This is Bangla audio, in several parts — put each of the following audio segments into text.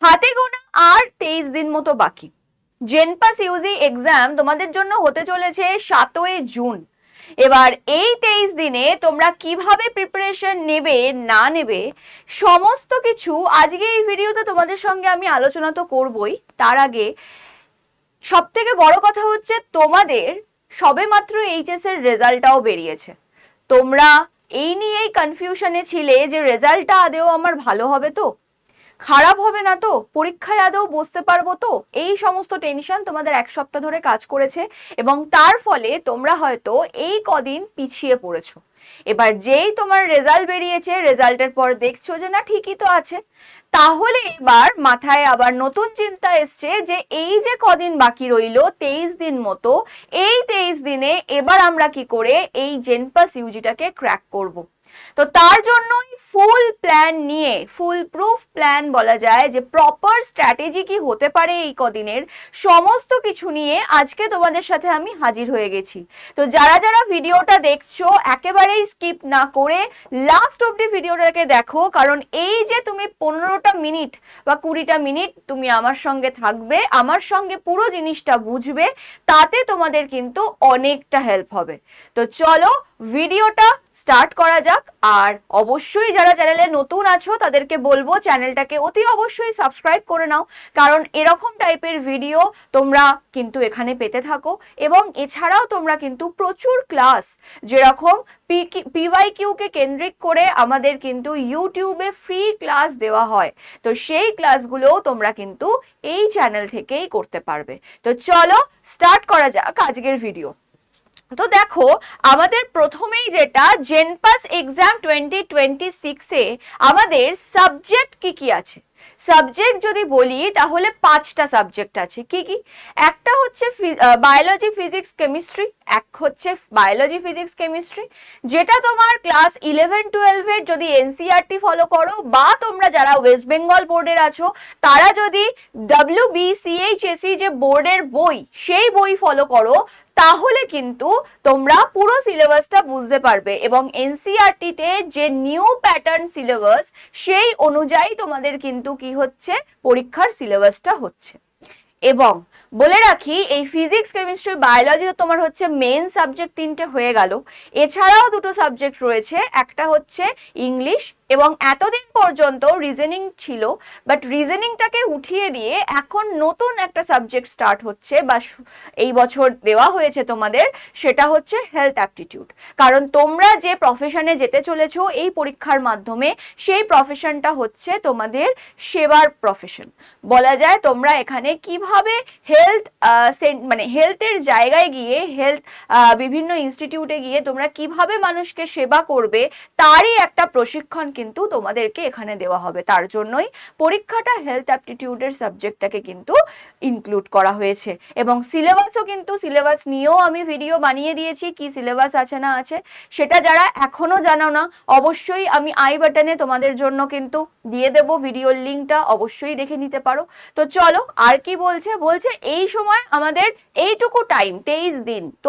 হাতে গোনা আর 23 দিন মতো বাকি। জেনপাস ইউজি এক্সাম তোমাদের জন্য হতে চলেছে 7ই জুন। এবার এই 23 দিনে তোমরা কিভাবে প্রিপারেশন নেবে না নেবে সমস্ত কিছু আজকে এই ভিডিওতে তোমাদের সঙ্গে আমি আলোচনা তো করবই। তার আগে সব থেকে বড় কথা হচ্ছে তোমাদের সবেমাত্র এইচএস এর রেজাল্টটাও বেরিয়েছে। তোমরা এই নিয়েই কনফিউশনে ছিলে যে রেজাল্টটা আদেও আমার ভালো হবে তো, খারাপ হবে না তো, পরীক্ষায় আদৌ বসতে পারবো তো, এই সমস্ত টেনশন তোমাদের এক সপ্তাহ ধরে কাজ করেছে এবং তার ফলে তোমরা হয়তো এই কদিন পিছিয়ে পড়েছো। এবার যেই তোমার রেজাল্ট বেরিয়েছে, রেজাল্টের পর দেখছো যে না ঠিকই তো আছে, তাহলে এবার মাথায় আবার নতুন চিন্তা এসছে যে এই যে কদিন বাকি রইলো 23 দিন মতো, এই 23 দিনে এবার আমরা কি করে এই জেনপাস ইউজিটাকে ক্র্যাক করব। তো তার জন্যই ফুল প্ল্যান নিয়ে, ফুল প্রুফ প্ল্যান বলা যায় যে প্রপার স্ট্র্যাটেজি কি হতে পারে এই কদিনের, সমস্ত কিছু নিয়ে আজকে তোমাদের সাথে আমি হাজির হয়ে গেছি। তো যারা যারা ভিডিওটা দেখছো একেবারেই স্কিপ না করে লাস্ট অবধি ভিডিওটাকে দেখো, কারণ এই যে তুমি 15টা মিনিট বা 20টা মিনিট তুমি আমার সঙ্গে থাকবে, আমার সঙ্গে পুরো জিনিসটা বুঝবে, তাতে তোমাদের কিন্তু অনেকটা হেল্প হবে। তো চলো ভিডিওটা স্টার্ট করা যাক। আর অবশ্যই যারা চ্যানেলে নতুন আছো তাদেরকে বলবো চ্যানেলটাকে অতি অবশ্যই সাবস্ক্রাইব করে নাও, কারণ এরকম টাইপের ভিডিও তোমরা কিন্তু এখানে পেতে থাকো। এবং এছাড়াও তোমরা কিন্তু প্রচুর ক্লাস, যেরকম PYQ কে কেন্দ্রিক করে আমাদের কিন্তু ইউটিউবে ফ্রি ক্লাস দেওয়া হয়, তো সেই ক্লাসগুলোও তোমরা কিন্তু এই চ্যানেল থেকেই করতে পারবে। তো চলো স্টার্ট করা যাক আজকের ভিডিও। তো দেখো আমাদের প্রথমেই যেটা জেনপাস এক্সাম 2026 এ আমাদের সাবজেক্ট কি আছে। সাবজেক্ট যদি বলি তাহলে 5টা সাবজেক্ট আছে। কি কি? একটা হচ্ছে বায়োলজি ফিজিক্স কেমিস্ট্রি, এক হচ্ছে বায়োলজি ফিজিক্স কেমিস্ট্রি, যেটা তোমার ক্লাস 11-12 এর যদি এনসিইআরটি ফলো করো, বা তোমরা যারা ওয়েস্ট বেঙ্গল বোর্ডের আছো তারা যদি WBCHSE যে বোর্ডের বই, সেই বই ফলো করো, তাহলে কিন্তু তোমরা পুরো সিলেবাসটা বুঝতে পারবে। এবং এনসিইআরটিতে যে নিউ প্যাটার্ন সিলেবাস, সেই অনুযায়ী তোমাদের কিন্তু কি হচ্ছে, পরীক্ষার সিলেবাসটা হচ্ছে। এবং বলে রাখি এই ফিজিক্স কেমিস্ট্রি বায়োলজি তোমার হচ্ছে মেন সাবজেক্ট 3টে হয়ে গেল, এছাড়াও 2টো সাবজেক্ট রয়েছে, একটা হচ্ছে ইংলিশ এবং এতদিন পর্যন্ত রিজনিং ছিল, বাট রিজনিংটাকে উঠিয়ে দিয়ে এখন নতুন একটা সাবজেক্ট স্টার্ট হচ্ছে বা এই বছর দেওয়া হয়েছে তোমাদের, সেটা হচ্ছে হেলথ অ্যাপটিটিউড। কারণ তোমরা যে প্রফেশনে যেতে চলেছো এই পরীক্ষার মাধ্যমে, সেই প্রফেশনটা হচ্ছে তোমাদের সেবার প্রফেশন বলা যায়। তোমরা এখানে কিভাবে হেলথ মানে হেলথের জায়গায় গিয়ে, হেলথ বিভিন্ন ইনস্টিটিউটে গিয়ে তোমরা কিভাবে মানুষকে সেবা করবে, তারই একটা প্রশিক্ষণ কিন্তু তোমাদেরকে এখানে দেওয়া হবে। তার জন্যই পরীক্ষাটা হেলথ অ্যাপটিটিউডের সাবজেক্টটাকে কিন্তু ইনক্লুড করা হয়েছে। এবং সিলেবাসও কিন্তু, সিলেবাস নিয়েও আমি ভিডিও বানিয়ে দিয়েছি, কি সিলেবাস আছে না আছে সেটা যারা এখনো জানো না, অবশ্যই আমি আই বাটনে তোমাদের জন্য কিন্তু দিয়ে দেব ভিডিওর লিঙ্কটা, অবশ্যই দেখে নিতে পারো। তো চলো আর কি বলছে এই সময় আমাদের এইটুকু টাইম 23 দিন, তো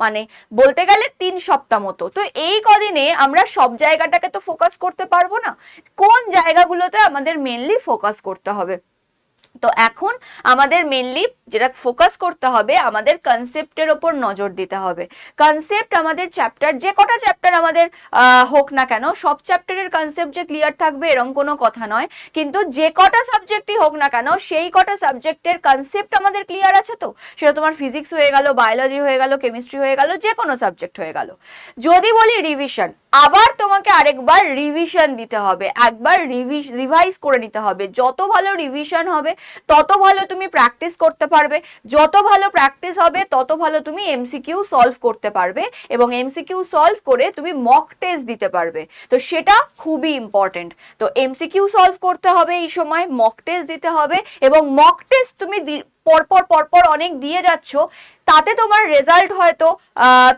মানে বলতে গেলে 3 সপ্তাহ মতো। তো এই কদিনে আমরা সব জায়গাটাকে তো ফোকাস করতে পারবো না, কোন জায়গাগুলোতে আমাদের মেনলি ফোকাস করতে হবে। তো এখন আমাদের মেনলি যেটা ফোকাস করতে হবে, আমাদের কনসেপ্টের ওপর নজর দিতে হবে। কনসেপ্ট আমাদের চ্যাপ্টার, যে কটা চ্যাপ্টার আমাদের হোক না কেন, সব চ্যাপ্টারের কনসেপ্ট যে ক্লিয়ার থাকবে এরকম কোনো কথা নয়, কিন্তু যে কটা সাবজেক্টই হোক না কেন সেই কটা সাবজেক্টের কনসেপ্ট আমাদের ক্লিয়ার আছে। তো সেটা তোমার ফিজিক্স হয়ে গেল, বায়োলজি হয়ে গেল, কেমিস্ট্রি হয়ে গেল, যে কোনো সাবজেক্ট হয়ে গেল। যদি বলি রিভিশন, আবার তোমাকে আরেকবার রিভিশন দিতে হবে, একবার রিভাইজ করে নিতে হবে। যত ভালো রিভিশন হবে তত ভালো তুমি প্র্যাকটিস করতে পারবে, যত ভালো প্র্যাকটিস হবে তত ভালো তুমি এমসিকিউ সলভ করতে পারবে, এবং এমসিকিউ সলভ করে তুমি মক টেস্ট দিতে পারবে। তো সেটা খুবই ইম্পর্টেন্ট। তো এমসিকিউ সলভ করতে হবে এই সময়, মক টেস্ট দিতে হবে, এবং মক টেস্ট তুমি পরপর অনেক দিয়ে যাচ্ছ, তাতে তোমার রেজাল্ট হয়তো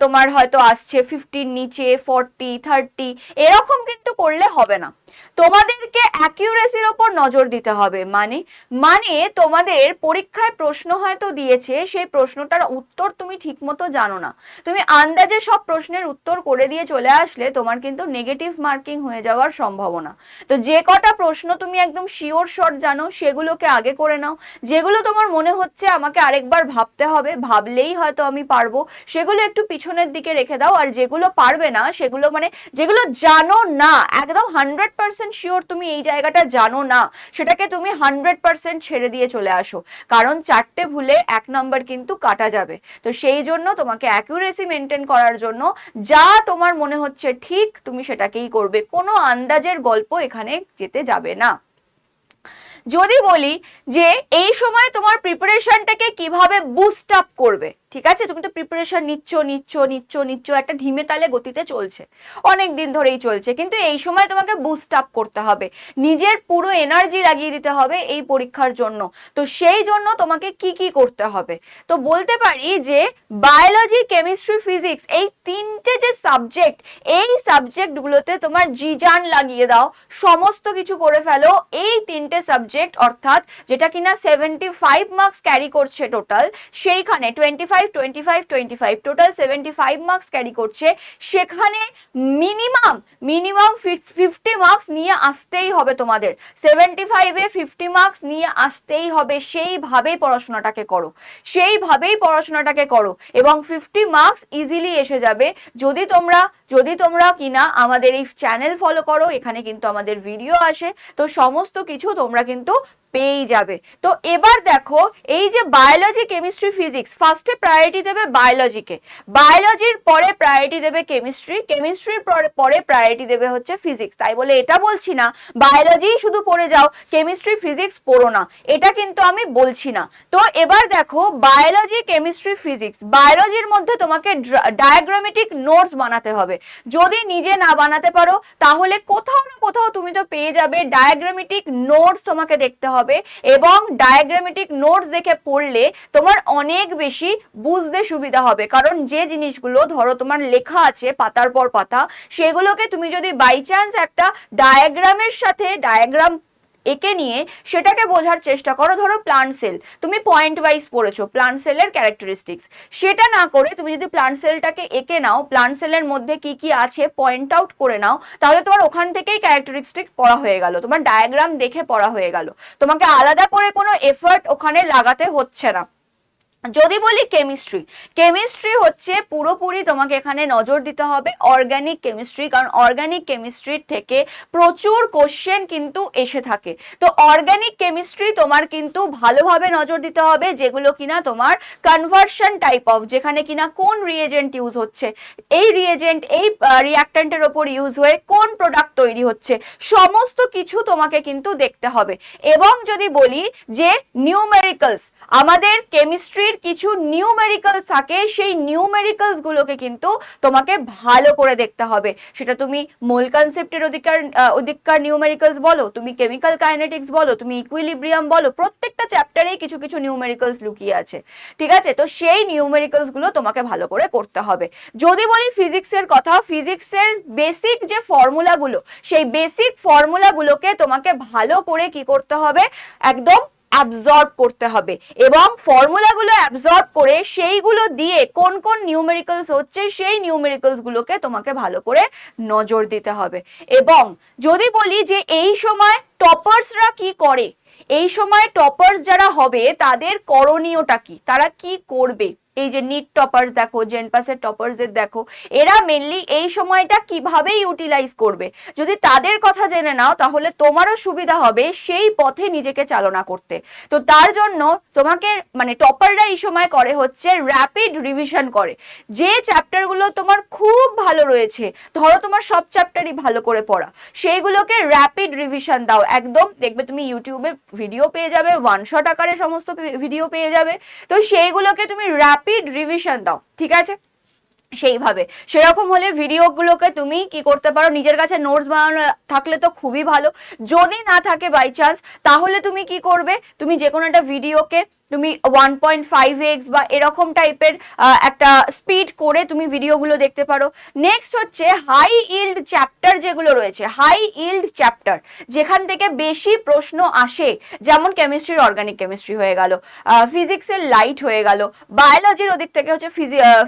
তোমার হয়তো আসছে 50 নিচে, 40, 30 এরকম কিন্তু করলে হবে না। তোমাদেরকে অ্যাকিউরেসির ওপর নজর দিতে হবে। মানে মানে তোমাদের পরীক্ষায় প্রশ্ন হয়তো দিয়েছে, সেই প্রশ্নটার উত্তর তুমি ঠিকমতো জানো না, তুমি আন্দাজে সব প্রশ্নের উত্তর করে দিয়ে চলে আসলে তোমার কিন্তু নেগেটিভ মার্কিং হয়ে যাওয়ার সম্ভাবনা। তো যে কটা প্রশ্ন তুমি একদম শিওর শট জানো সেগুলোকে আগে করে নাও, যেগুলো তোমার মনে হচ্ছে আমাকে আরেকবার ভাবতে হবে, ভাবলেই হয়তো আমি পারবো, সেগুলো একটু পিছনের দিকে রেখে দাও। আর যেগুলো পারবে না সেগুলো, মানে যেগুলো জানো না একদম 100% শিওর তুমি এই জায়গাটা জানো না, সেটাকে তুমি 100% ছেড়ে দিয়ে চলে আসো, কারণ 4টে ভুলে 1 নম্বর কিন্তু কাটা যাবে। তো সেই জন্য তোমাকে অ্যাকুরেসি মেনটেন করার জন্য যা তোমার মনে হচ্ছে ঠিক তুমি সেটাকেই করবে, কোনো আন্দাজের গল্প এখানে যেতে যাবে না। যদি বলি যে এই সময় তোমার প্রিপারেশনটাকে কিভাবে বুস্ট আপ করবে, ঠিক আছে, তুমি তো প্রিপারেশন নিচ্ছ একটা ঢিমে তালে গতিতে চলছে, অনেক দিন ধরেই চলছে, কিন্তু এই সময় তোমাকে বুস্ট আপ করতে হবে, নিজের পুরো এনার্জি লাগিয়ে দিতে হবে এই পরীক্ষার জন্য। তো সেই জন্য তোমাকে কি কি করতে হবে, তো বলতে পারি যে বায়োলজি, কেমিস্ট্রি, ফিজিক্স এই 3টে যে সাবজেক্ট, এই সাবজেক্টগুলোতে তোমার জি-জান লাগিয়ে দাও, সমস্ত কিছু করে ফেলো। এই 3টে সাবজেক্ট অর্থাৎ যেটা কিনা 75 মার্কস ক্যারি করছে টোটাল, সেইখানে 25 25 টোটাল 75 মার্কস ক্যারি করছে, সেখানে মিনিমাম 50 মার্কস নিয়ে আসতেই হবে তোমাদের। 75-এ 50 মার্কস নিয়ে আসতেই হবে, সেইভাবেই পড়াশোনাটাকে করো, এবং 50 মার্কস ইজিলি এসে যাবে যদি তোমরা কিনা আমাদের এই চ্যানেল ফলো করো, এখানে কিন্তু আমাদের ভিডিও আসে, তো সমস্ত কিছু তোমরা কিন্তু পেয়ে যাবে। তো এবার দেখো, এই যে বায়োলজি, কেমিস্ট্রি, ফিজিক্স, ফার্স্টে প্রায়োরিটি দেবে বায়োলজিকে, বায়োলজির পরে প্রায়োরিটি দেবে কেমিস্ট্রির পরে প্রায়োরিটি দেবে হচ্ছে ফিজিক্স। তাই বলে এটা বলছি না বায়োলজি শুধু পড়ে যাও, কেমিস্ট্রি ফিজিক্স পড়ো না, এটা কিন্তু আমি বলছি না। তো এবার দেখো, বায়োলজি, কেমিস্ট্রি, ফিজিক্স, বায়োলজির মধ্যে তোমাকে ডায়াগ্রামেটিক নোটস বানাতে হবে। যদি নিজে না বানাতে পারো তাহলে কোথাও না কোথাও তুমি তো পেয়ে যাবে, ডায়াগ্রামেটিক নোটস তোমাকে দেখতে হবে, এবং ডায়াগ্রামেটিক নোটস দেখে পড়লে তোমার অনেক বেশি বুঝতে সুবিধা হবে। কারণ যে জিনিসগুলো ধরো তোমার লেখা আছে পাতার পর পাতা, সেগুলোকে তুমি যদি বাই চান্স একটা ডায়াগ্রামের সাথে ডায়াগ্রাম একে নিয়ে সেটাকে বোঝার চেষ্টা করো, ধরো প্লান্ট সেল তুমি পয়েন্ট ওয়াইজ পড়েছো, প্লান্ট সেলের ক্যারেক্টারিস্টিক্স, সেটা না করে তুমি যদি প্লান্ট সেলটাকে এঁকে নাও, প্লান্ট সেলের মধ্যে কি কি আছে পয়েন্ট আউট করে নাও, তাহলে তোমার ওখান থেকেই ক্যারেক্টারিস্টিক পড়া হয়ে গেল, তোমার ডায়াগ্রাম দেখে পড়া হয়ে গেল, তোমাকে আলাদা করে কোনো এফর্ট ওখানে লাগাতে হচ্ছে না। যদি বলি কেমিস্ট্রি হচ্ছে পুরোপুরি তোমাকে এখানে নজর দিতে হবে অর্গানিক কেমিস্ট্রি, কারণ অর্গানিক কেমিস্ট্রির থেকে প্রচুর কোশ্চেন কিন্তু এসে থাকে। তো অর্গানিক কেমিস্ট্রি তোমার কিন্তু ভালোভাবে নজর দিতে হবে, যেগুলো কিনা তোমার কনভার্সন টাইপ অফ, যেখানে কিনা কোন রিয়েজেন্ট ইউজ হচ্ছে, এই রিয়েজেন্ট এই রিঅ্যাক্ট্যান্টের ওপর ইউজ হয়ে কোন প্রোডাক্ট তৈরি হচ্ছে, সমস্ত কিছু তোমাকে কিন্তু দেখতে হবে। এবং যদি বলি যে নিউমেরিক্যালস, আমাদের কেমিস্ট্রির কিছু নিউমেরিক্যালস থাকে, সেই নিউমেরিক্যালস গুলোকে কিন্তু তোমাকে ভালো করে দেখতে হবে। সেটা তুমি মোল কনসেপ্টের ওদিককার নিউমেরিক্যালস বলো, তুমি কেমিক্যাল কাইনেটিক্স বলো, তুমি ইকুইলিব্রিয়াম বলো, প্রত্যেকটা চ্যাপ্টারেই কিছু কিছু নিউমেরিক্যালস লুকিয়ে আছে, ঠিক আছে। তো সেই নিউমেরিক্যালস গুলো তোমাকে ভালো করে করতে হবে। যদি বলি ফিজিক্সের কথা, ফিজিক্সের বেসিক যে ফর্মুলাগুলো, সেই বেসিক ফর্মুলাগুলোকে তোমাকে ভালো করে কি করতে হবে, একদম অ্যাবজর্ব করতে হবে, এবং ফর্মুলাগুলো অ্যাবজর্ব করে সেইগুলো দিয়ে কোন কোন নিউমেরিক্যালস হচ্ছে সেই নিউমেরিক্যালস গুলোকে তোমাকে ভালো করে নজর দিতে হবে। এবং যদি বলি যে এই সময় টপার্সরা কি করে, এই সময় টপার্স যারা হবে তাদের করণীয়টা কি, তারা কি করবে, এই যে নিট টপার্স দেখো, জেনপাসের টপার্সদের দেখো, এরা মেনলি এই সময়টা কিভাবে ইউটিলাইজ করবে, যদি তাদের কথা জেনে নাও তাহলে তোমারও সুবিধা হবে সেই পথে নিজেকে চালনা করতে। তো তার জন্য তোমাকে, মানে টপাররা এই সময় করে হচ্ছে র্যাপিড রিভিশন করে, যে চ্যাপ্টারগুলো তোমার খুব ভালো রয়েছে, ধরো তোমার সব চ্যাপ্টারই ভালো করে পড়া, সেইগুলোকে র্যাপিড রিভিশন দাও। একদম দেখবে তুমি ইউটিউবে ভিডিও পেয়ে যাবে, ওয়ান শট আকারে সমস্ত ভিডিও পেয়ে যাবে, তো সেইগুলোকে তুমি র্যাপিড রিভিশন দাও, ঠিক আছে। সেইভাবে সেরকম হলে ভিডিওগুলোকে তুমি কি করতে পারো, নিজের কাছে নোটস বানানো থাকলে তো খুবই ভালো, যদি না থাকে বাই চান্স তাহলে তুমি কি করবে, তুমি যে কোনো একটা ভিডিওকে তুমি 1.5x বা এরকম টাইপের একটা স্পিড করে তুমি ভিডিওগুলো দেখতে পারো। নেক্সট হচ্ছে হাই ইল্ড চ্যাপ্টার যেগুলো রয়েছে, হাই ইল্ড চ্যাপ্টার যেখান থেকে বেশি প্রশ্ন আসে, যেমন কেমিস্ট্রির অর্গানিক কেমিস্ট্রি হয়ে গেল, ফিজিক্সের লাইট হয়ে গেল, বায়োলজির ওদিক থেকে হচ্ছে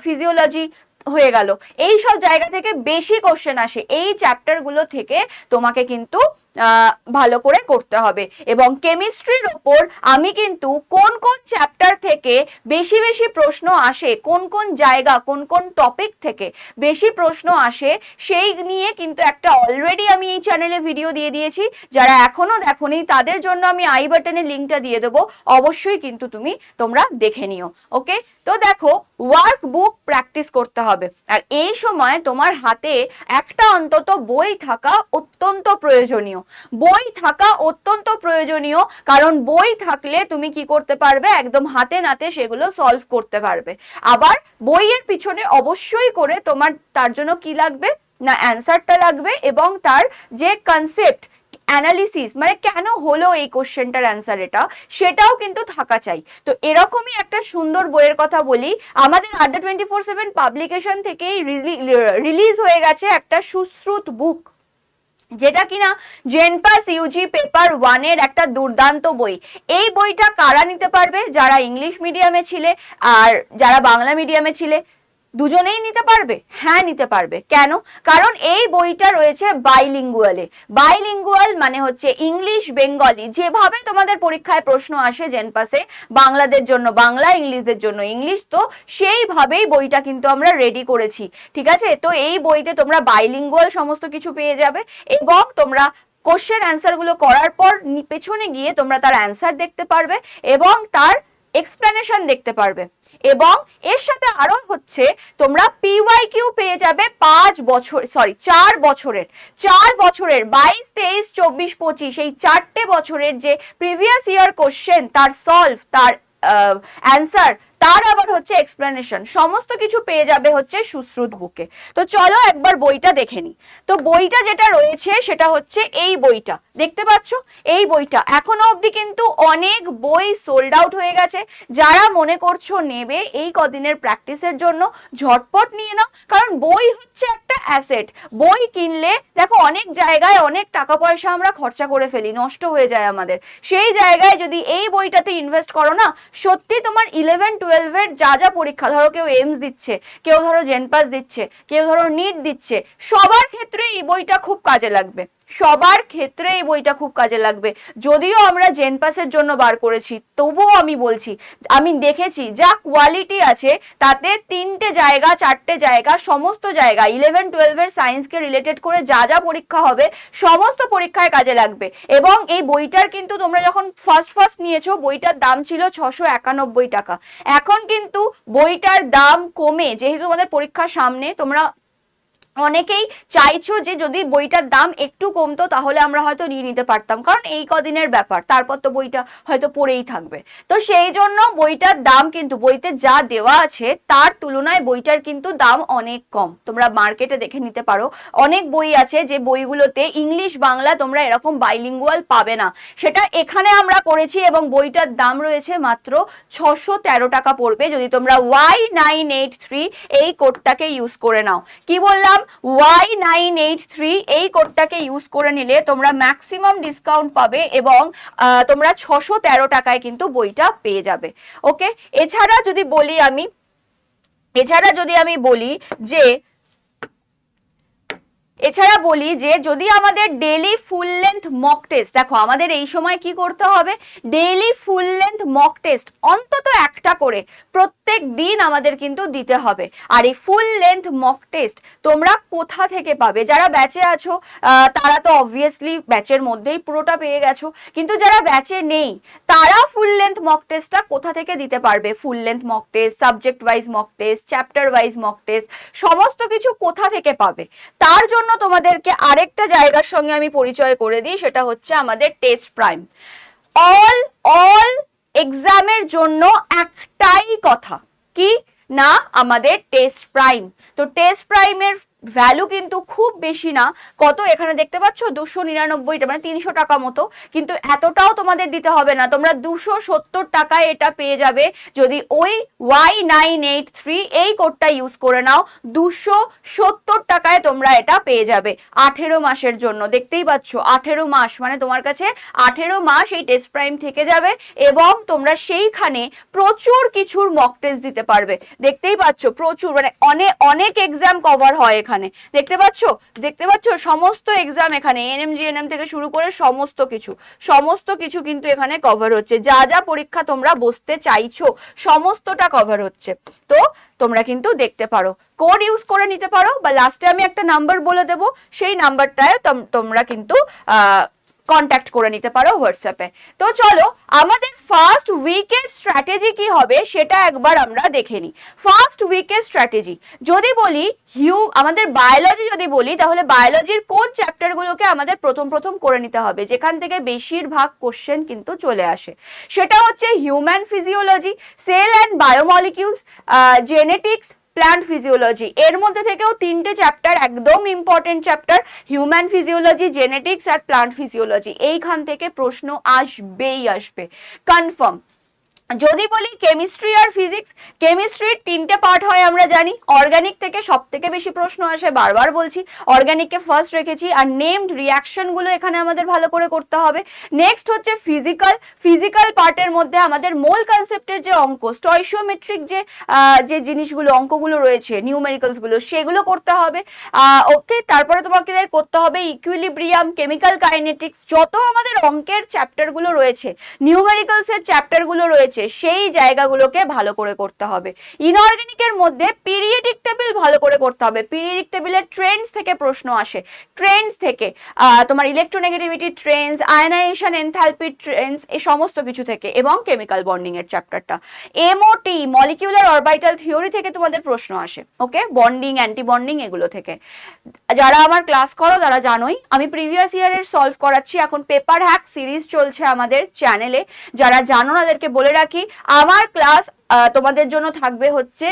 ফিজিওলজি হয়ে গেল, এই সব জায়গা থেকে বেশি কোশ্চেন আসে, এই চ্যাপ্টারগুলো থেকে তোমাকে কিন্তু ভালো করে করতে হবে। এবং কেমিস্ট্রির ওপর আমি কিন্তু কোন কোন চ্যাপ্টার থেকে বেশি বেশি প্রশ্ন আসে, কোন কোন জায়গা কোন কোন টপিক থেকে বেশি প্রশ্ন আসে, সেই নিয়ে কিন্তু একটা অলরেডি আমি এই চ্যানেলে ভিডিও দিয়ে দিয়েছি, যারা এখনো দেখোনি তাদের জন্য আমি আই বাটনে লিঙ্কটা দিয়ে দেবো, অবশ্যই কিন্তু তোমরা দেখে নিও। ওকে, তো দেখো ওয়ার্ক বুক প্র্যাকটিস করতে হবে, আর এই সময় তোমার হাতে একটা অন্তত বই থাকা অত্যন্ত প্রয়োজনীয়, বই থাকা অত্যন্ত প্রয়োজনীয়, কারণ বই থাকলে তুমি কি করতে পারবে, একদম হাতে নাতে সেগুলো সলভ করতে পারবে। আবার বইয়ের পিছনে অবশ্যই করে তোমার তার জন্য কি লাগবে না, অ্যান্সারটা লাগবে, এবং তার যে কনসেপ্ট অ্যানালিসিস, মানে কেন হলো এই কোশ্চেনটার অ্যান্সার এটা, সেটাও কিন্তু থাকা চাই। তো এরকমই একটা সুন্দর বইয়ের কথা বলি, আমাদের আড্ডা 24/7 পাবলিকেশন থেকেই রিলিজ হয়ে গেছে একটা সুশ্রুত বুক, যেটা কিনা জেনপাস ইউজি পেপার 1-এর একটা দুর্দান্ত বই। এই বইটা কারা নিতে পারবে, যারা ইংলিশ মিডিয়ামে ছিলে আর যারা বাংলা মিডিয়ামে ছিলে, দুজনেই নিতে পারবে? হ্যাঁ নিতে পারবে। কেন? কারণ এই বইটা রয়েছে বাইলিঙ্গুয়ালে। বাইলিঙ্গুয়াল মানে হচ্ছে ইংলিশ বেঙ্গলি, যেভাবে তোমাদের পরীক্ষায় প্রশ্ন আসে জেনপাসে, বাংলাদের জন্য বাংলা, ইংলিশদের জন্য ইংলিশ, তো সেইভাবেই বইটা কিন্তু আমরা রেডি করেছি, ঠিক আছে? তো এই বইতে তোমরা বাইলিঙ্গুয়াল সমস্ত কিছু পেয়ে যাবে, এবং তোমরা কোশ্চেন অ্যান্সারগুলো করার পর পেছনে গিয়ে তোমরা তার অ্যান্সার দেখতে পারবে এবং তার এক্সপ্লেনেশন দেখতে পারবে। এবং এর সাথে আরো হচ্ছে তোমরা পিওয়াইকিউ পেয়ে যাবে 4 বছরের 22, 23, 24, 25 এই 4টে বছরের যে প্রিভিয়াস ইয়ার কোশ্চেন, তার সলভ, তার অ্যান্সার, তার আবার হচ্ছে এক্সপ্লেনেশন, সমস্ত কিছু পেয়ে যাবে হচ্ছে সুশ্রুত বুকে। তো চলো একবার বইটা দেখে নি। তো বইটা যেটা রয়েছে সেটা হচ্ছে এই বইটা দেখতে পাচ্ছ, এই বইটা এখনো অবধি কিন্তু অনেক বই সোল্ড আউট হয়ে গেছে। যারা মনে করছো নেবে এই কদিনের প্র্যাকটিসের জন্য, ঝটপট নিয়ে নাও, কারণ বই হচ্ছে একটা অ্যাসেট। বই কিনলে দেখো অনেক জায়গায় অনেক টাকা পয়সা আমরা খরচা করে ফেলি, নষ্ট হয়ে যায় আমাদের, সেই জায়গায় যদি এই বইটাতে ইনভেস্ট করো না, সত্যি তোমার 11-12-এর যা যা পরীক্ষা, ধরো কেউ এইমস দিচ্ছে, কেউ ধরো জেনপাস দিচ্ছে, কেউ ধরো নিট দিচ্ছে, সবার ক্ষেত্রে এই বইটা খুব কাজে লাগবে, সবার ক্ষেত্রে এই বইটা খুব কাজে লাগবে। যদিও আমরা জেনপাসের জন্য বার করেছি, তবুও আমি বলছি, আমি দেখেছি যা কোয়ালিটি আছে তাতে 3টে জায়গা 4টে জায়গা, সমস্ত জায়গা 11-12-এর সায়েন্সকে রিলেটেড করে যা যা পরীক্ষা হবে সমস্ত পরীক্ষায় কাজে লাগবে। এবং এই বইটার কিন্তু তোমরা যখন ফার্স্ট নিয়েছো, বইটার দাম ছিল 691 টাকা, এখন কিন্তু বইটার দাম কমে, যেহেতু তোমাদের পরীক্ষার সামনে, তোমরা অনেকেই চাইছো যে যদি বইটার দাম একটু কমতো তাহলে আমরা হয়তো নিয়ে নিতে পারতাম, কারণ এই কদিনের ব্যাপার, তারপর তো বইটা হয়তো পড়েই থাকবে। তো সেই জন্য বইটার দাম কিন্তু, বইতে যা দেওয়া আছে তার তুলনায় বইটার কিন্তু দাম অনেক কম, তোমরা মার্কেটে দেখে নিতে পারো। অনেক বই আছে যে বইগুলোতে ইংলিশ বাংলা তোমরা এরকম বাইলিঙ্গুয়াল পাবে না, সেটা এখানে আমরা করেছি, এবং বইটার দাম রয়েছে মাত্র 613 টাকা পড়বে যদি তোমরা Y983 এই কোডটাকে ইউজ করে নাও। কি বললাম? Y983 এই কোডটাকে ইউজ করে নিলে তোমরা ম্যাক্সিমাম ডিসকাউন্ট পাবে, এবং তোমরা 613 টাকায় কিন্তু বইটা পেয়ে যাবে। ওকে, এছাড়া যদি আমি বলি যে যদি আমাদের daily full length mock test, দেখো আমাদের এই সময় কি করতে হবে, daily full length mock test অন্তত একটা করে প্রত্যেক দিন আমাদের কিন্তু দিতে হবে। আর এই ফুল লেন্থ মক টেস্ট তোমরা কোথা থেকে পাবে? যারা ব্যাচে আছো তারা তো অবভিয়াসলি ব্যাচের মধ্যেই পুরোটা পেয়ে গেছো, কিন্তু যারা ব্যাচে নেই তারা ফুল লেন্থ মক টেস্টটা কোথা থেকে দিতে পারবে? Full length mock test, subject wise mock test, chapter wise mock test, সমস্ত কিছু কোথা থেকে পাবে? তার জন্য তোমাদেরকে আরেকটা জায়গার সঙ্গে আমি পরিচয় করে দিই, সেটা হচ্ছে আমাদের টেস্ট প্রাইম। অল এক্সামের জন্য একটাই কথা, কি না আমাদের টেস্ট প্রাইম। তো টেস্ট প্রাইমের ভ্যালু কিন্তু খুব বেশি না, কত এখানে দেখতে পাচ্ছ 299, মানে 300 টাকা মতো, কিন্তু এতটাও তোমাদের দিতে হবে না, তোমরা 270 টাকায় এটা পেয়ে যাবে যদি ওই Y983 এই কোডটা ইউজ করে নাও। 270 টাকায় তোমরা এটা পেয়ে যাবে 18 মাসের জন্য। দেখতেই পাচ্ছ 18 মাস, মানে তোমার কাছে 18 মাস এই টেস্ট প্রাইম থেকে যাবে এবং তোমরা সেইখানে প্রচুর কিছুর মক টেস্ট দিতে পারবে। দেখতেই পাচ্ছ প্রচুর, মানে অনেক এক্সাম কভার হয় এখানে। দেখতে পাচ্ছ সমস্ত এক্সাম এখানে, NM থেকে শুরু করে সমস্ত কিছু কিন্তু এখানে কভার হচ্ছে। যা যা পরীক্ষা তোমরা বসতে চাইছো সমস্তটা কভার হচ্ছে। তো তোমরা কিন্তু দেখতে পারো, কোড ইউজ করে নিতে পারো, বা লাস্টে আমি একটা নাম্বার বলে দেবো, সেই নাম্বারটায় তোমরা কিন্তু কন্ট্যাক্ট করে নিতে পারো হোয়াটসঅ্যাপে। তো চলো আমাদের ফার্স্ট উইকের স্ট্র্যাটেজি কি হবে সেটা একবার আমরা দেখে নিই। ফার্স্ট উইকের স্ট্র্যাটেজি যদি বলি, আমাদের বায়োলজি যদি বলি, তাহলে বায়োলজির কোন চ্যাপ্টারগুলোকে আমাদের প্রথম করে নিতে হবে, যেখান থেকে বেশিরভাগ কোশ্চেন কিন্তু চলে আসে, সেটা হচ্ছে human physiology, cell and biomolecules, genetics, plant physiology. এর মধ্যে থেকেও 3টে চ্যাপ্টার একদম important chapter, human physiology, genetics আর প্ল্যান্ট ফিজিওলজি। এইখান থেকে প্রশ্ন আসবেই আসবে কনফার্ম। যদি বলি কেমিস্ট্রি আর ফিজিক্স, কেমিস্ট্রির 3টে পার্ট হয় আমরা জানি। অর্গানিক থেকে সব থেকে বেশি প্রশ্ন আসে, বারবার বলছি অর্গানিককে ফার্স্ট রেখেছি, আর নেমড রিয়াকশনগুলো এখানে আমাদের ভালো করে করতে হবে। নেক্সট হচ্ছে ফিজিক্যাল পার্টের মধ্যে আমাদের মোল কনসেপ্টের যে অঙ্ক, স্টয়শিওমেট্রিক যে জিনিসগুলো অঙ্কগুলো রয়েছে, নিউমেরিক্যালসগুলো, সেগুলো করতে হবে। ওকে, তারপরে তোমাকে করতে হবে ইকুইলিব্রিয়াম, কেমিক্যাল কাইনেটিক্স, যত আমাদের অঙ্কের চ্যাপ্টারগুলো রয়েছে, নিউমেরিক্যালসের চ্যাপ্টারগুলো রয়েছে, সেই জায়গাগুলোকে ভালো করে করতে হবে। ইনঅর্গানিকের মধ্যে পিরিয়ডিক টেবিল ভালো করে করতে হবে। পিরিয়ডিক টেবিলের ট্রেন্ডস থেকে প্রশ্ন আসে, ট্রেন্ডস থেকে তোমার electronegativity Trends, ionisation enthalpy Trends, এই সমস্ত কিছু থেকে, এবং কেমিক্যাল বন্ডিং এর চ্যাপ্টারটা। এমওটি মলিকিউলার অরবিটাল থিওরি থেকে তোমাদের প্রশ্ন আসে, ওকে, বন্ডিং, অ্যান্টি বন্ডিং, এগুলো থেকে। যারা আমার ক্লাস করো তারা জানোই আমি প্রিভিয়াস ইয়ারের সলভ করাচ্ছি, এখন পেপার হ্যাক সিরিজ চলছে আমাদের চ্যানেলে। যারা জানো না তাদেরকে বলে রাখি, আমার ক্লাস তোমাদের জন্য থাকবে হচ্ছে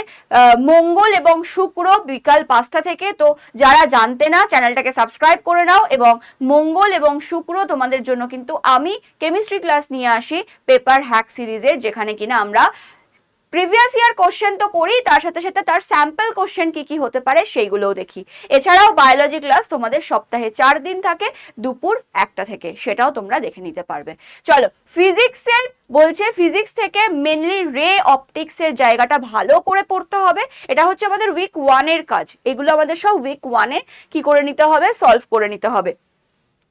মঙ্গল এবং শুক্র বিকাল 5টা থেকে। তো যারা জানতে না, চ্যানেলটাকে সাবস্ক্রাইব করে নাও, এবং মঙ্গল এবং শুক্র তোমাদের জন্য কিন্তু আমি কেমিস্ট্রি ক্লাস নিয়ে আসি পেপার হ্যাক সিরিজের, যেখানে কিনা আমরা প্রিভিয়াস ইয়ার কোশ্চেন তো করি, তার সাথে সাথে তার স্যাম্পল কোশ্চেন কি হতে পারে সেইগুলোও দেখি। এছাড়াও বায়োলজি ক্লাস তোমাদের সপ্তাহে 4 দিন থাকে, দুপুর 1টা থেকে, সেটাও তোমরা দেখে নিতে পারবে। চলো ফিজিক্সের বলছে, ফিজিক্স থেকে মেনলি রে অপটিক্সের জায়গাটা ভালো করে পড়তে হবে। এটা হচ্ছে আমাদের উইক 1 কাজ, এগুলো আমাদের সব উইক 1 কি করে নিতে হবে, সলভ করে নিতে হবে,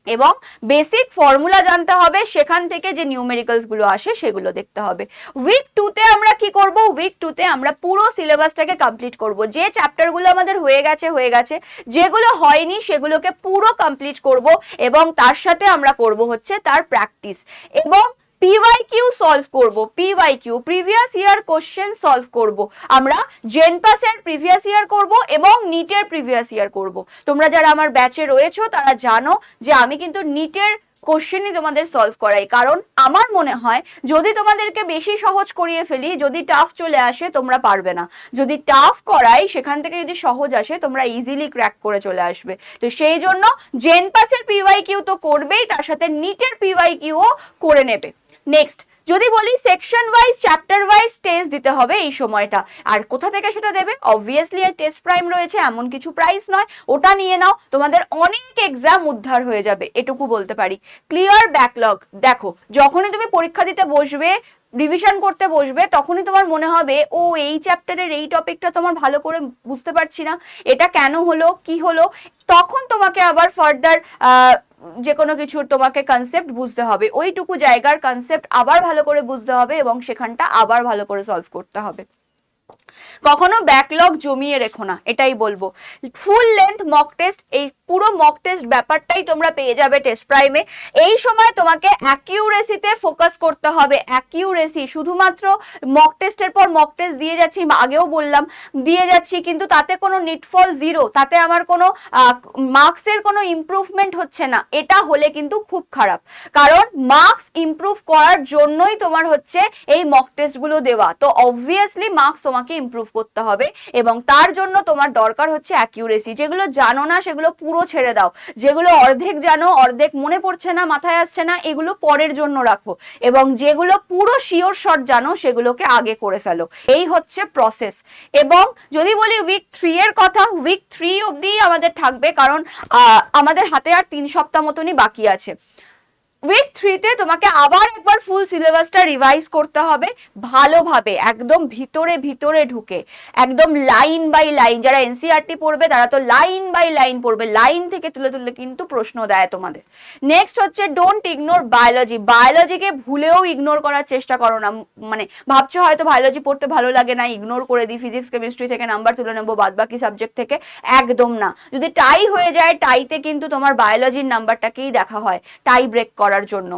এবং বেসিক ফর্মুলা জানতে হবে, সেখান থেকে যে নিউমেরিক্যালস গুলো আসে সেগুলো দেখতে হবে। উইক 2তে আমরা কি করব, উইক 2তে আমরা পুরো সিলেবাসটাকে কমপ্লিট করব। যে চ্যাপ্টারগুলো আমাদের হয়ে গেছে, যেগুলো হয়নি সেগুলোকে পুরো কমপ্লিট করব, এবং তার সাথে আমরা করব হচ্ছে তার প্র্যাকটিস, এবং পিওয়াইকিউ সলভ করব। PYQ previous year question solve করব আমরা, জেনপাসের প্রিভিয়াস ইয়ার করব এবং নিটের প্রিভিয়াস ইয়ার করব। তোমরা যারা আমার ব্যাচে রয়েছো তারা জানো যে আমি কিন্তু নিটের কোশ্চেনই তোমাদের সলভ করাই, কারণ আমার মনে হয় যদি তোমাদেরকে বেশি সহজ করিয়ে ফেলি, যদি টাফ চলে আসে তোমরা পারবে না, যদি টাফ করাই সেখান থেকে যদি সহজ আসে তোমরা ইজিলি ক্র্যাক করে চলে আসবে। তো সেই জন্য জেনপাসের পিওয়াইকিউ তো করবেই, তার সাথে নিটের পিওয়াইকিউও করে নেবে। নেক্সট যদি বলি section wise, chapter wise test দিতে হবে এই সময়টা। আর কোথা থেকে সেটা দেবে, অবভিয়াসলি এর টেস্ট প্রাইম রয়েছে, এমন কিছু প্রাইস নয়, ওটা নিয়ে নাও, তোমাদের অনেক এক্সাম উদ্ধার হয়ে যাবে, এটুকু বলতে পারি। ক্লিয়ার ব্যাকলগ, দেখো যখনই তুমি পরীক্ষা দিতে বসবে, রিভিশন করতে বসবে, তখনই তোমার মনে হবে ও এই চ্যাপ্টারের এই টপিকটা তোমার ভালো করে বুঝতে পারছি না, এটা কেন হলো, কি হলো, তখন তোমাকে আবার ফার্দার যে কোনো কিছুর তোমাকে কনসেপ্ট বুঝতে হবে, ওইটুকু জায়গার কনসেপ্ট আবার ভালো করে বুঝতে হবে, এবং সেখানটা আবার ভালো করে সলভ করতে হবে। কখনো ব্যাকলগ জমিয়ে রেখো না, এটাই বলবো। ফুল লেন্থ মক টেস্ট, এই পুরো মক টেস্ট ব্যাপারটাই তোমরা পেয়ে যাবে টেস্ট প্রাইমে। এই সময় তোমাকে অ্যাকিউরেসিতে ফোকাস করতে হবে, অ্যাকিউরেসি। শুধুমাত্র মক টেস্টের পর মক টেস্ট দিয়ে যাচ্ছি, আগেও বললাম দিয়ে যাচ্ছি, কিন্তু তাতে কোনো নিটফল জিরো, তাতে আমার কোনো মার্কসের কোনো ইমপ্রুভমেন্ট হচ্ছে না, এটা হলে কিন্তু খুব খারাপ, কারণ মার্কস ইমপ্রুভ করার জন্যই তোমার হচ্ছে এই মক টেস্টগুলো দেওয়া। তো অবভিয়াসলি মার্কস তোমাকে ইমপ্রুভ করতে হবে এবং তার জন্য তোমার দরকার হচ্ছে অ্যাকিউরেসি। যেগুলো জানো না সেগুলো পুরো ছেড়ে দাও, যেগুলো অর্ধেক জানো, অর্ধেক মনে পড়ছে না, মাথায় আসছে না, এগুলো পরের জন্য রাখো এবং যেগুলো পুরো শিওর শট জানো সেগুলোকে আগে করে ফেলো। এই হচ্ছে প্রসেস। এবং যদি বলি উইক 3 এর কথা, উইক 3 অবধি আমাদের থাকবে, কারণ আমাদের হাতে আর 3 সপ্তাহ মতনই বাকি আছে। উইক 3-তে তোমাকে আবার একবার ফুল সিলেবাসটা রিভাইজ করতে হবে ভালোভাবে, একদম ভিতরে ভিতরে ঢুকে, একদম লাইন বাই লাইন। যারা এনসিইআরটি পড়বে তারা তো লাইন বাই লাইন পড়বে, লাইন থেকে তুলে তুলে কিন্তু প্রশ্ন দেয় তোমাদের। নেক্সট হচ্ছে ডোন্ট ইগনোর বায়োলজি। বায়োলজিকে ভুলেও ইগনোর করার চেষ্টা করো না। মানে ভাবছো হয়তো বায়োলজি পড়তে ভালো লাগে না, ইগনোর করে দিই, ফিজিক্স কেমিস্ট্রি থেকে নাম্বার তুলে নেবো বাদ বাকি সাবজেক্ট থেকে, একদম না। যদি টাই হয়ে যায়, টাইতে কিন্তু তোমার বায়োলজির নাম্বারটাকেই দেখা হয় টাই ব্রেক করার জন্য।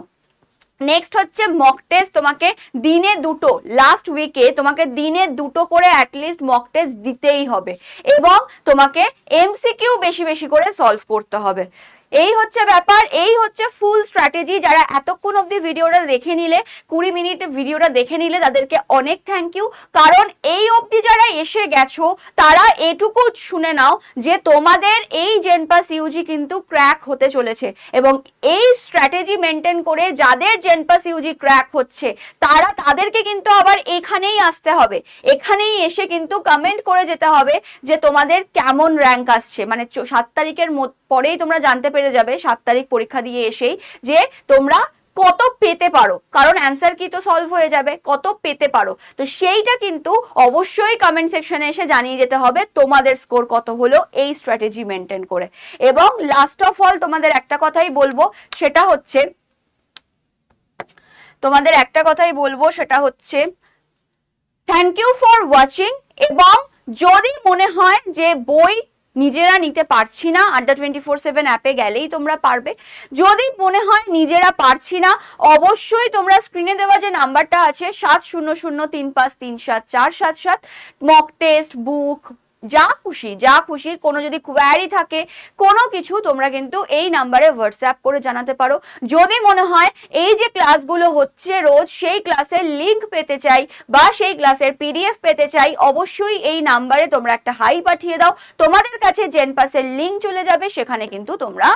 নেক্সট হচ্ছে মক টেস্ট। তোমাকে দিনে 2টো, লাস্ট উইকে তোমাকে দিনে 2টো করে অ্যাটলিস্ট মক টেস্ট দিতেই হবে এবং তোমাকে এমসিকিউ বেশি বেশি করে সলভ করতে হবে। এই হচ্ছে ব্যাপার, এই হচ্ছে ফুল স্ট্র্যাটেজি। যারা এতক্ষণ অবধি ভিডিওটা দেখে নিলে, 20 মিনিট ভিডিওটা দেখে নিলে, তাদেরকে অনেক থ্যাংক ইউ। কারণ এই অবধি যারা এসে গেছো তারা এটুকু শুনে নাও যে তোমাদের এই জেনপাস ইউজি কিন্তু ক্র্যাক হতে চলেছে এবং এই স্ট্র্যাটেজি মেনটেন করে যাদের জেনপাস ইউজি ক্র্যাক হচ্ছে তাদেরকে কিন্তু আবার এখানেই আসতে হবে, এখানেই এসে কিন্তু কমেন্ট করে যেতে হবে যে তোমাদের কেমন র্যাঙ্ক আসছে। মানে 7 তারিখের পরেই তোমরা জানতে পেরে যাবে, 7 তারিখ পরীক্ষা দিয়ে এসেই, যে তোমরা কত পেতে পারো, কারণ অ্যান্সার কি তো সলভ হয়ে যাবে, কত পেতে পারো। তো সেইটা কিন্তু অবশ্যই কমেন্ট সেকশনে এসে জানিয়ে যেতে হবে তোমাদের স্কোর কত হলো এই স্ট্র্যাটেজি মেনটেন করে। এবং লাস্ট অফ অল তোমাদের একটা কথাই বলবো, সেটা হচ্ছে থ্যাংক ইউ ফর ওয়াচিং। এবং যদি মনে হয় যে বই নিজেরা নিতে পারছি না, Adda247 অ্যাপে গেলেই তোমরা পারবে। যদি মনে হয় নিজেরা পারছি না, অবশ্যই তোমরা স্ক্রিনে দেওয়া যে নাম্বারটা আছে 7003537477, মক টেস্ট, বুক, যা খুশি কোনো যদি কোয়ারি থাকে, কোনো কিছু তোমরা কিন্তু এই নাম্বারে হোয়াটসঅ্যাপ করে জানাতে পারো। যদি মনে হয় এই যে ক্লাসগুলো হচ্ছে রোজ, সেই ক্লাসের লিংক পেতে চাই বা সেই ক্লাসের পিডিএফ পেতে চাই, অবশ্যই এই নাম্বারে তোমরা একটা হাই পাঠিয়ে দাও, তোমাদের কাছে জেনপাসের লিংক চলে যাবে, সেখানে কিন্তু তোমরা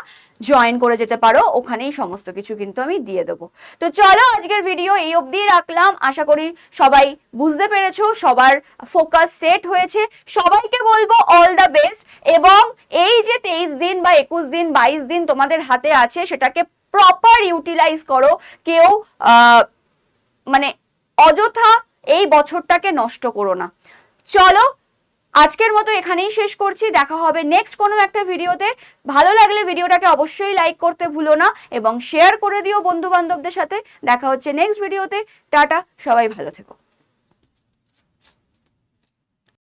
জয়েন করে যেতে পারো, ওখানেই সমস্ত কিছু কিন্তু আমি দিয়ে দেবো। তো চলো আজকের ভিডিও এই অবধি রাখলাম। আশা করি সবাই বুঝতে পেরেছো, সবার ফোকাস সেট হয়েছে। সবাইকে বলবো অল দ্য বেস্ট এবং এই যে 23 দিন বা 21 দিন 22 দিন তোমাদের হাতে আছে সেটাকে প্রপার ইউটিলাইজ করো। কেউ মানে অযথা এই বছরটাকে নষ্ট করো না। চলো আজকের মতো এখানেই শেষ করছি, দেখা হবে নেক্সট কোনো একটা ভিডিওতে। ভালো লাগলে ভিডিওটাকে অবশ্যই লাইক করতে ভুলো না এবং শেয়ার করে দিও বন্ধু বান্ধবদের সাথে। দেখা হচ্ছে নেক্সট ভিডিওতে। টাটা, সবাই ভালো থেকো।